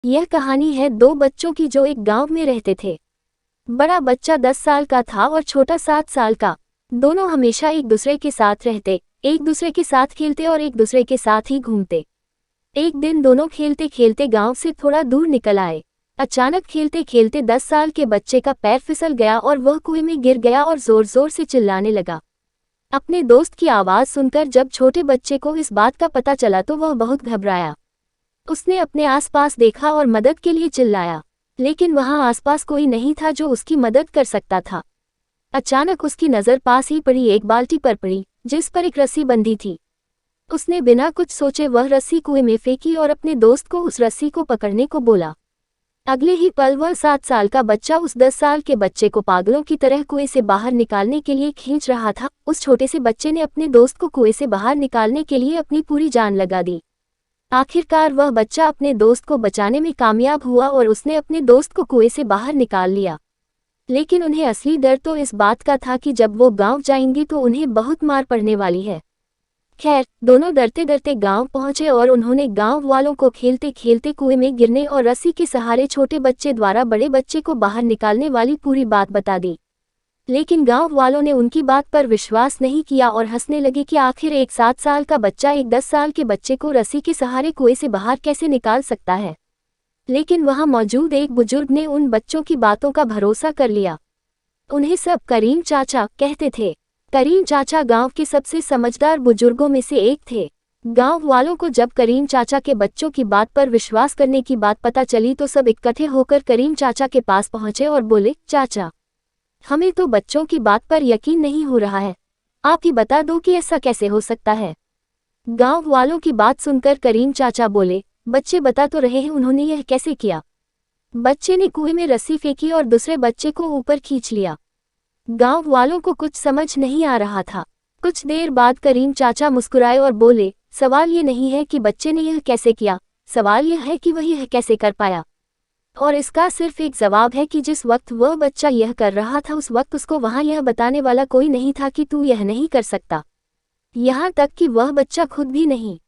यह कहानी है दो बच्चों की जो एक गांव में रहते थे। बड़ा बच्चा 10 साल का था और छोटा 7 साल का। दोनों हमेशा एक दूसरे के साथ रहते, एक दूसरे के साथ खेलते और एक दूसरे के साथ ही घूमते। एक दिन दोनों खेलते खेलते गांव से थोड़ा दूर निकल आए। अचानक खेलते खेलते 10 साल के बच्चे का पैर फिसल गया और वह कुएं में गिर गया और जोर जोर से चिल्लाने लगा। अपने दोस्त की आवाज़ सुनकर जब छोटे बच्चे को इस बात का पता चला तो वह बहुत घबराया। उसने अपने आसपास देखा और मदद के लिए चिल्लाया, लेकिन वहां आसपास कोई नहीं था जो उसकी मदद कर सकता था। अचानक उसकी नज़र पास ही पड़ी एक बाल्टी पर पड़ी, जिस पर एक रस्सी बंधी थी। उसने बिना कुछ सोचे वह रस्सी कुएं में फेंकी और अपने दोस्त को उस रस्सी को पकड़ने को बोला। अगले ही पल वह 7 साल का बच्चा उस 10 साल के बच्चे को पागलों की तरह कुएं से बाहर निकालने के लिए खींच रहा था। उस छोटे से बच्चे ने अपने दोस्त को कुएं से बाहर निकालने के लिए अपनी पूरी जान लगा दी। आखिरकार वह बच्चा अपने दोस्त को बचाने में कामयाब हुआ और उसने अपने दोस्त को कुएं से बाहर निकाल लिया। लेकिन उन्हें असली डर तो इस बात का था कि जब वो गांव जाएंगे तो उन्हें बहुत मार पड़ने वाली है। खैर, दोनों डरते डरते गांव पहुंचे और उन्होंने गांव वालों को खेलते खेलते कुएं में गिरने और रस्सी के सहारे छोटे बच्चे द्वारा बड़े बच्चे को बाहर निकालने वाली पूरी बात बता दी। लेकिन गांव वालों ने उनकी बात पर विश्वास नहीं किया और हंसने लगे कि आखिर एक 7 साल का बच्चा एक 10 साल के बच्चे को रस्सी के सहारे कुएं से बाहर कैसे निकाल सकता है। लेकिन वहां मौजूद एक बुजुर्ग ने उन बच्चों की बातों का भरोसा कर लिया। उन्हें सब करीम चाचा कहते थे। करीम चाचा गांव के सबसे समझदार बुजुर्गों में से एक थे। गांव वालों को जब करीम चाचा के बच्चों की बात पर विश्वास करने की बात पता चली तो सब इकट्ठे होकर करीम चाचा के पास पहुंचे और बोले, चाचा, हमें तो बच्चों की बात पर यकीन नहीं हो रहा है, आप ही बता दो कि ऐसा कैसे हो सकता है। गांव वालों की बात सुनकर करीम चाचा बोले, बच्चे बता तो रहे हैं उन्होंने यह कैसे किया। बच्चे ने कुएं में रस्सी फेंकी और दूसरे बच्चे को ऊपर खींच लिया। गांव वालों को कुछ समझ नहीं आ रहा था। कुछ देर बाद करीम चाचा मुस्कुराए और बोले, सवाल ये नहीं है कि बच्चे ने यह कैसे किया, सवाल यह है कि वह यह कैसे कर पाया। और इसका सिर्फ एक जवाब है कि जिस वक्त वह बच्चा यह कर रहा था उस वक्त उसको वहां यह बताने वाला कोई नहीं था कि तू यह नहीं कर सकता। यहाँ तक कि वह बच्चा खुद भी नहीं।